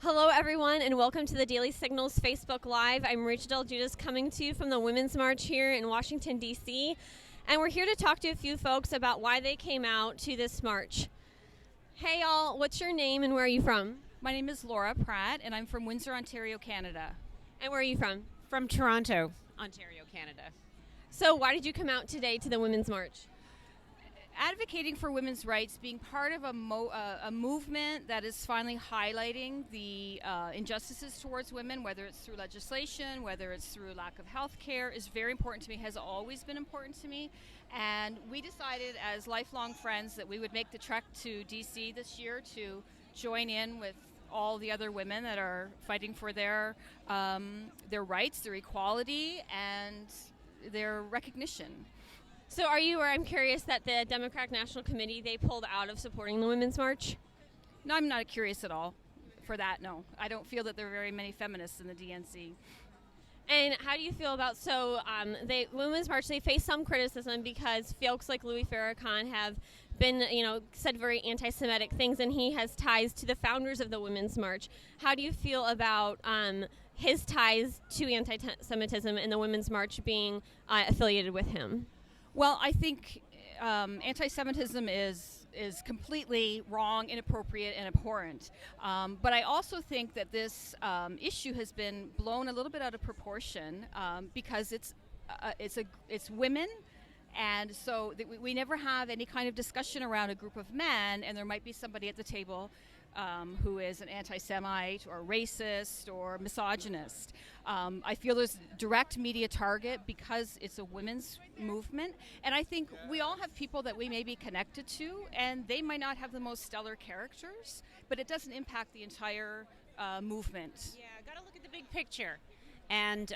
Hello, everyone, and welcome to the Daily Signals Facebook Live. I'm Rachel Del Judas coming to you from the Women's March here in Washington, D.C., and we're here to talk to a few folks about why they came out to this march. Hey, y'all, what's your name and where are you from? My name is Laura Pratt, and I'm from Windsor, Ontario, Canada. And where are you from? From Toronto, Ontario, Canada. So why did you come out today to the Women's March? Advocating for women's rights, being part of a movement that is finally highlighting the injustices towards women, whether it's through legislation, whether it's through lack of health care, is very important to me, has always been important to me. And we decided as lifelong friends that we would make the trek to DC this year to join in with all the other women that are fighting for their rights, their equality, and their recognition. So are you, or I'm curious that the Democratic National Committee, they pulled out of supporting the Women's March? No, I'm not curious at all for that, no. I don't feel that there are very many feminists in the DNC. And how do you feel about, Women's March, they face some criticism because folks like Louis Farrakhan have been, said very anti-Semitic things, and he has ties to the founders of the Women's March. How do you feel about his ties to anti-Semitism and the Women's March being affiliated with him? Well, I think anti-Semitism is completely wrong, inappropriate, and abhorrent. But I also think that this issue has been blown a little bit out of proportion because it's women. And so we never have any kind of discussion around a group of men, and there might be somebody at the table who is an anti-Semite or racist or misogynist. I feel there's direct media target because it's a women's movement, and I think we all have people that we may be connected to, and they might not have the most stellar characters, but it doesn't impact the entire movement. Yeah, got to look at the big picture. And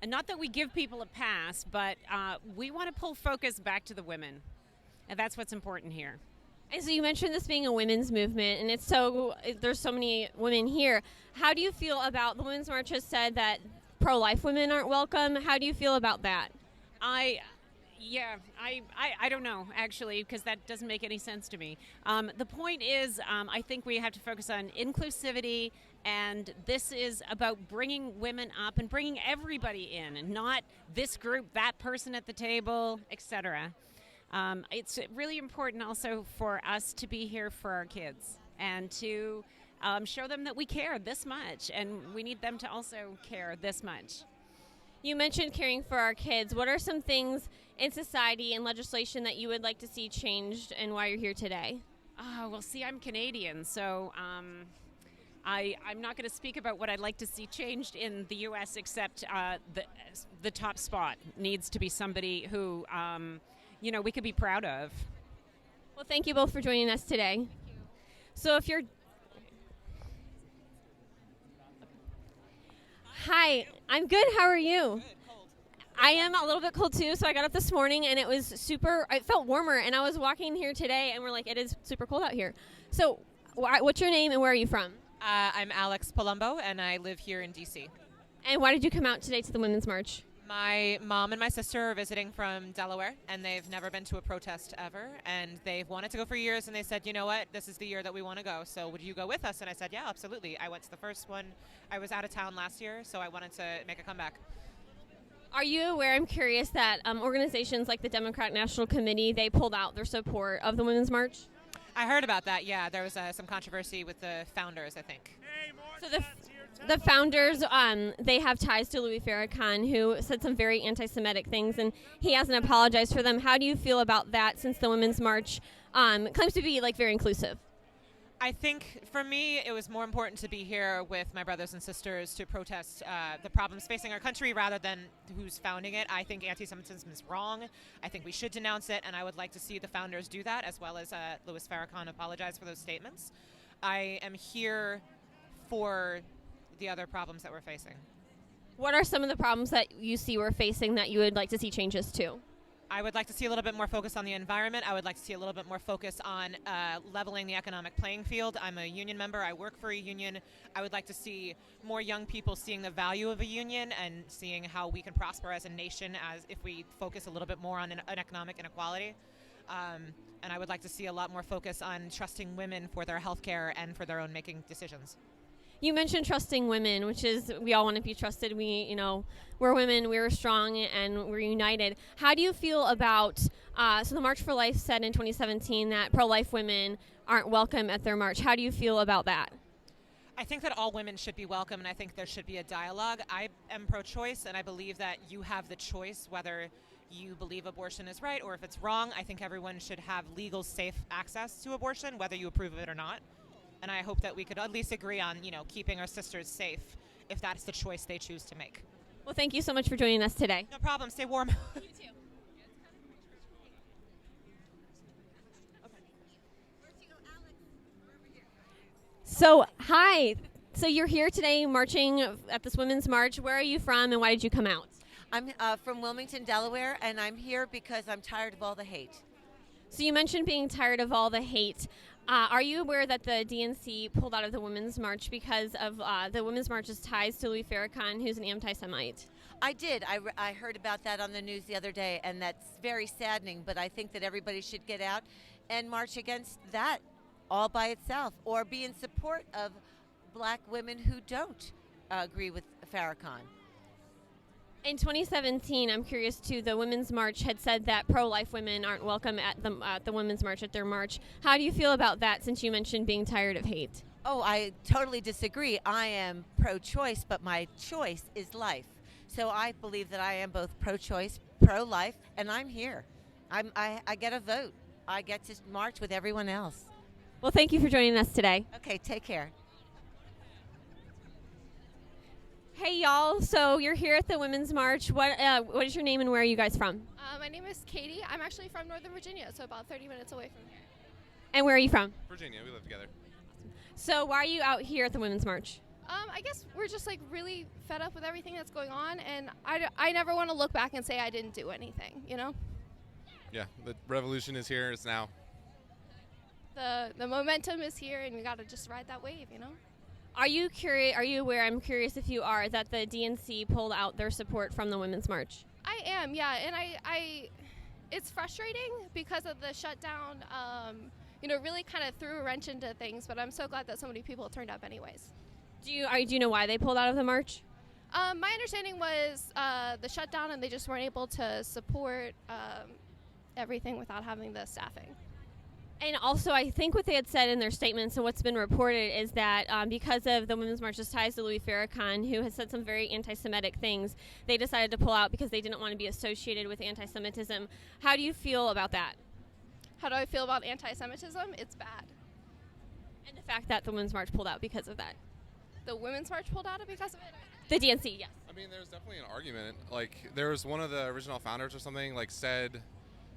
not that we give people a pass, but we want to pull focus back to the women, and that's what's important here. And so you mentioned this being a women's movement, and there's so many women here. How do you feel about, the Women's March has said that pro-life women aren't welcome. How do you feel about that? I don't know, actually, because that doesn't make any sense to me. The point is, I think we have to focus on inclusivity, and this is about bringing women up and bringing everybody in, and not this group, that person at the table, etc. It's really important also for us to be here for our kids and to show them that we care this much, and we need them to also care this much. You mentioned caring for our kids. What are some things in society and legislation that you would like to see changed, and why you're here today? Well, see, I'm Canadian, so I'm not going to speak about what I'd like to see changed in the U.S., except the top spot needs to be somebody who we could be proud of. Well, thank you both for joining us today. Thank you. So if you're... Hi, I'm good. How are you? Good, cold. I am a little bit cold too, so I got up this morning and it was it felt warmer, and I was walking here today and we're like, it is super cold out here. So what's your name and where are you from? I'm Alex Palumbo, and I live here in D.C. And why did you come out today to the Women's March? My mom and my sister are visiting from Delaware, and they've never been to a protest ever, and they've wanted to go for years, and they said, you know what, this is the year that we want to go, so would you go with us? And I said, yeah, absolutely. I went to the first one. I was out of town last year, so I wanted to make a comeback. Are you aware, I'm curious, that organizations like the Democratic National Committee, they pulled out their support of the Women's March? I heard about that, yeah. There was some controversy with the founders, I think. So the founders, they have ties to Louis Farrakhan, who said some very anti-Semitic things, and he hasn't apologized for them. How do you feel about that, since the Women's March claims to be very inclusive? I think for me it was more important to be here with my brothers and sisters to protest the problems facing our country rather than who's founding it. I think anti-Semitism is wrong. I think we should denounce it, and I would like to see the founders do that, as well as Louis Farrakhan apologize for those statements. I am here for the other problems that we're facing. What are some of the problems that you see we're facing that you would like to see changes to? I would like to see a little bit more focus on the environment. I would like to see a little bit more focus on leveling the economic playing field. I'm a union member. I work for a union. I would like to see more young people seeing the value of a union and seeing how we can prosper as a nation as if we focus a little bit more on an economic inequality. And I would like to see a lot more focus on trusting women for their health care and for their own making decisions. You mentioned trusting women, which is we all want to be trusted. We're women, we're strong, and we're united. How do you feel about, so the March for Life said in 2017 that pro-life women aren't welcome at their march. How do you feel about that? I think that all women should be welcome, and I think there should be a dialogue. I am pro-choice, and I believe that you have the choice whether you believe abortion is right or if it's wrong. I think everyone should have legal, safe access to abortion, whether you approve of it or not. And I hope that we could at least agree on, keeping our sisters safe if that's the choice they choose to make. Well, thank you so much for joining us today. No problem. Stay warm. You too. So, hi. So you're here today marching at this Women's March. Where are you from and why did you come out? I'm from Wilmington, Delaware, and I'm here because I'm tired of all the hate. So you mentioned being tired of all the hate. Are you aware that the DNC pulled out of the Women's March because of the Women's March's ties to Louis Farrakhan, who's an anti-Semite? I did. I heard about that on the news the other day, and that's very saddening, but I think that everybody should get out and march against that all by itself, or be in support of black women who don't agree with Farrakhan. In 2017, I'm curious too, the Women's March had said that pro-life women aren't welcome at the Women's March, at their march. How do you feel about that, since you mentioned being tired of hate? Oh, I totally disagree. I am pro-choice, but my choice is life. So I believe that I am both pro-choice, pro-life, and I'm here. I get a vote. I get to march with everyone else. Well, thank you for joining us today. Okay, take care. Hey, y'all. So you're here at the Women's March. What is your name and where are you guys from? My name is Katie. I'm actually from Northern Virginia, so about 30 minutes away from here. And where are you from? Virginia. We live together. So why are you out here at the Women's March? I guess we're just really fed up with everything that's going on, and I never want to look back and say I didn't do anything, Yeah, the revolution is here. It's now. The momentum is here, and we got to just ride that wave, Are you curious? Are you aware? I'm curious if you are, that the DNC pulled out their support from the Women's March. I am, yeah, and I it's frustrating because of the shutdown. Really kind of threw a wrench into things, but I'm so glad that so many people turned up anyways. Do you know why they pulled out of the march? My understanding was the shutdown, and they just weren't able to support everything without having the staffing. And also, I think what they had said in their statements and what's been reported is that because of the Women's March's ties to Louis Farrakhan, who has said some very anti-Semitic things, they decided to pull out because they didn't want to be associated with anti-Semitism. How do you feel about that? How do I feel about anti-Semitism? It's bad. And the fact that the Women's March pulled out because of that? The Women's March pulled out because of it? The DNC, yes. I mean, there's definitely an argument. There was one of the original founders or something, said,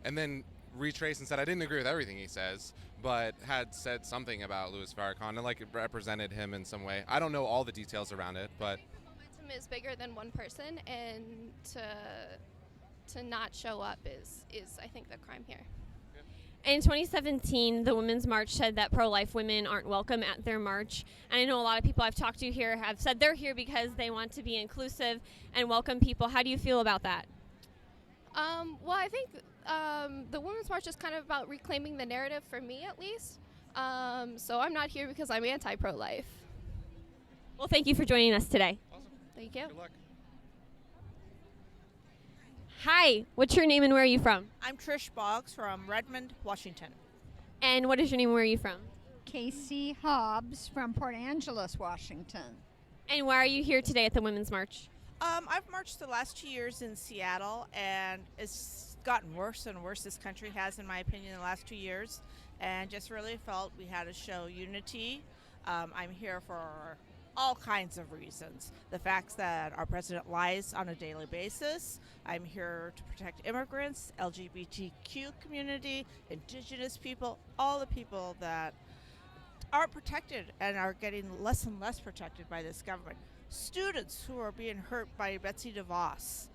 and then retraced and said, I didn't agree with everything he says, but had said something about Louis Farrakhan and it represented him in some way. I don't know all the details around it, but I think the momentum is bigger than one person, and to not show up is I think the crime here. In 2017, the Women's March said that pro-life women aren't welcome at their march. And I know a lot of people I've talked to here have said they're here because they want to be inclusive and welcome people. How do you feel about that? Well, I think the Women's March is kind of about reclaiming the narrative, for me at least. So I'm not here because I'm anti-pro-life. Well, thank you for joining us today. awesome. Thank you. Good luck. Hi, what's your name and where are you from? I'm Trish Boggs from Redmond, Washington. And what is your name and where are you from? Casey Hobbs from Port Angeles, Washington. And why are you here today at the Women's March? I've marched the last 2 years in Seattle, and it's gotten worse and worse. This country has, in my opinion, in the last 2 years, and just really felt we had to show unity. I'm here for all kinds of reasons. The fact that our president lies on a daily basis. I'm here to protect immigrants, LGBTQ community, indigenous people, all the people that aren't protected and are getting less and less protected by this government. Students who are being hurt by Betsy DeVos.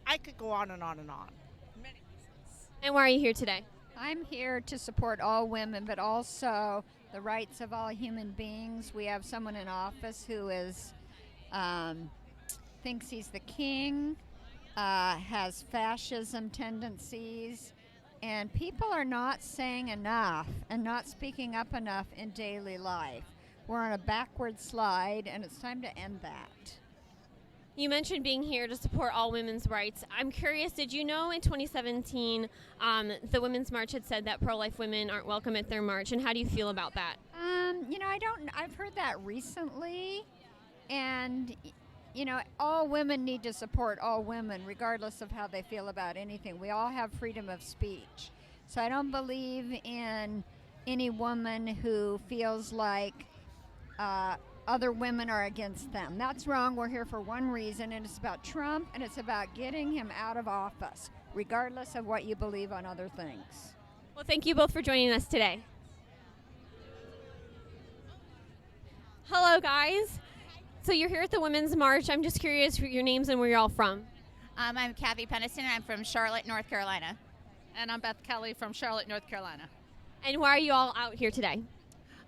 I could go on and on and on. Many reasons. And why are you here today? I'm here to support all women, but also the rights of all human beings. We have someone in office who is thinks he's the king, has fascism tendencies, and people are not saying enough and not speaking up enough in daily life. We're on a backward slide, and it's time to end that. You mentioned being here to support all women's rights. I'm curious, did you know in 2017 the Women's March had said that pro-life women aren't welcome at their march, and how do you feel about that? I've heard that recently, and, all women need to support all women, regardless of how they feel about anything. We all have freedom of speech. So I don't believe in any woman who feels like other women are against them. That's wrong. We're here for one reason, and it's about Trump, and it's about getting him out of office, regardless of what you believe on other things. Well, thank you both for joining us today. Hello, guys. So you're here at the Women's March. I'm just curious for your names and where you're all from. I'm Cathy Peniston, and I'm from Charlotte, North Carolina. And I'm Beth Kelly from Charlotte, North Carolina. And why are you all out here today?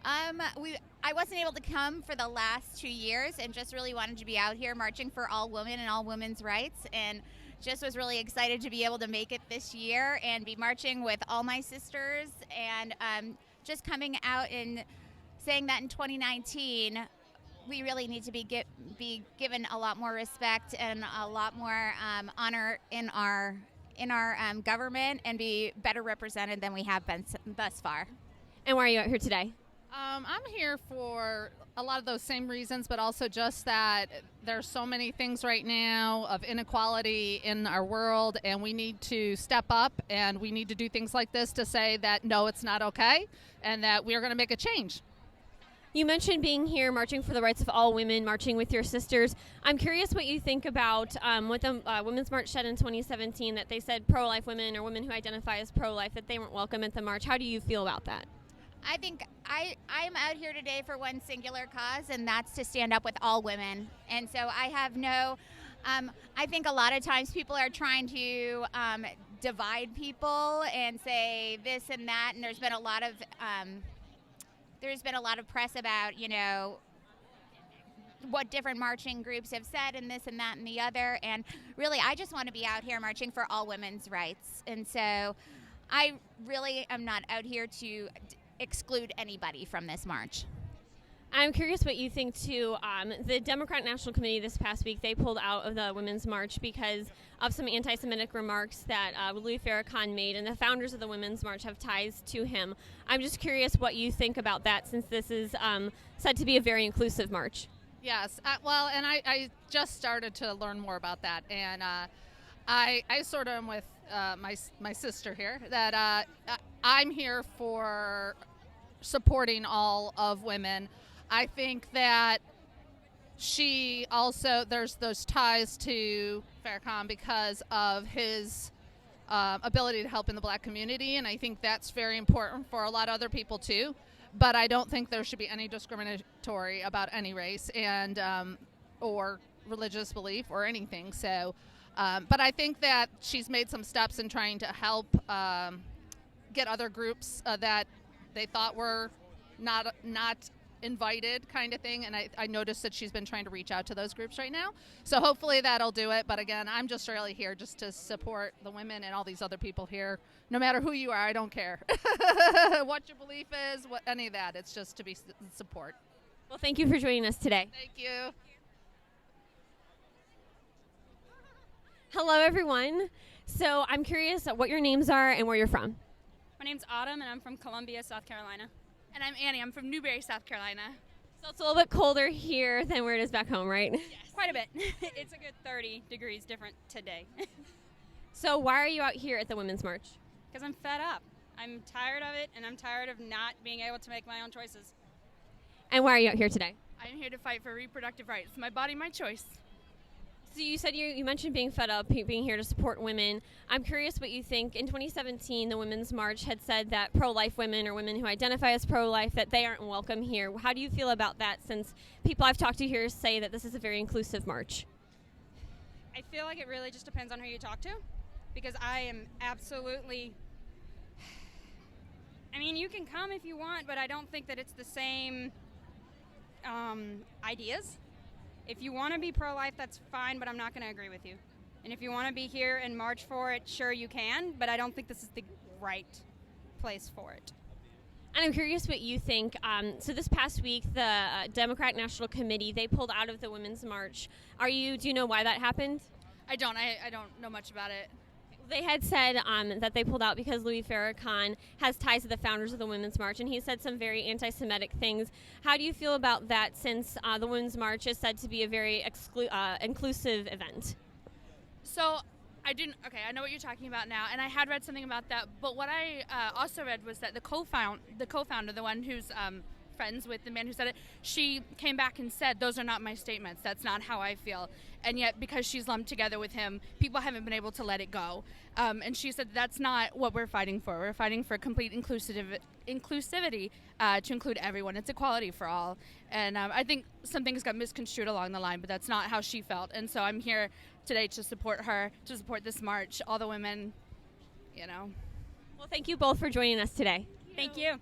I wasn't able to come for the last 2 years and just really wanted to be out here marching for all women and all women's rights, and just was really excited to be able to make it this year and be marching with all my sisters, and just coming out and saying that in 2019 we really need to be given a lot more respect and a lot more honor in our government and be better represented than we have been thus far. And why are you out here today? I'm here for a lot of those same reasons, but also just that there's so many things right now of inequality in our world, and we need to step up, and we need to do things like this to say that, no, it's not okay, and that we're going to make a change. You mentioned being here, marching for the rights of all women, marching with your sisters. I'm curious what you think about what the Women's March said in 2017, that they said pro-life women or women who identify as pro-life, that they weren't welcome at the march. How do you feel about that? I think I'm out here today for one singular cause, and that's to stand up with all women. And so I have I think a lot of times people are trying to divide people and say this and that, and there's been a lot of press about, what different marching groups have said and this and that and the other. And really, I just want to be out here marching for all women's rights. And so I really am not out here to exclude anybody from this march. I'm curious what you think, too. The Democrat National Committee this past week, they pulled out of the Women's March because of some anti-Semitic remarks that Louis Farrakhan made, and the founders of the Women's March have ties to him. I'm just curious what you think about that, since this is said to be a very inclusive march. Yes, and I just started to learn more about that, and I sort of am with my sister here, that I'm here for supporting all of women. I think that she also, there's those ties to Farrakhan because of his ability to help in the black community, and I think that's very important for a lot of other people too. But I don't think there should be any discriminatory about any race and or religious belief or anything. So, but I think that she's made some steps in trying to help get other groups that they thought were not invited, kind of thing, and I noticed that she's been trying to reach out to those groups right now. So hopefully that'll do it. But again, I'm just really here just to support the women and all these other people here. No matter who you are, I don't care what your belief is, what any of that. It's just to be support. Well, thank you for joining us today. Thank you. Hello, everyone. So I'm curious what your names are and where you're from. My name's Autumn, and I'm from Columbia, South Carolina. And I'm Annie. I'm from Newberry, South Carolina. So it's a little bit colder here than where it is back home, right? Yes. Quite a bit. It's a good 30 degrees different today. So why are you out here at the Women's March? Because I'm fed up. I'm tired of it, and I'm tired of not being able to make my own choices. And why are you out here today? I'm here to fight for reproductive rights. My body, my choice. So you said you mentioned being fed up, being here to support women. I'm curious what you think. In 2017, the Women's March had said that pro-life women or women who identify as pro-life, that they aren't welcome here. How do you feel about that, since people I've talked to here say that this is a very inclusive march? I feel like it really just depends on who you talk to, because I am absolutely... I mean, you can come if you want, but I don't think that it's the same ideas. If you want to be pro-life, that's fine, but I'm not going to agree with you. And if you want to be here and march for it, sure you can, but I don't think this is the right place for it. And I'm curious what you think. So this past week, the Democratic National Committee, they pulled out of the Women's March. Do you know why that happened? I don't know much about it. They had said that they pulled out because Louis Farrakhan has ties to the founders of the Women's March, and he said some very anti-Semitic things. How do you feel about that, since the Women's March is said to be a very inclusive event? So I know what you're talking about now, and I had read something about that, but what I also read was that the co-founder, the one who's friends with the man who said it, she came back and said, those are not my statements, that's not how I feel. And yet, because she's lumped together with him, people haven't been able to let it go. And she said that's not what we're fighting for. We're fighting for complete inclusivity to include everyone. It's equality for all. And I think some things got misconstrued along the line, but that's not how she felt. And so I'm here today to support her, to support this march, all the women, Well, thank you both for joining us today. Thank you.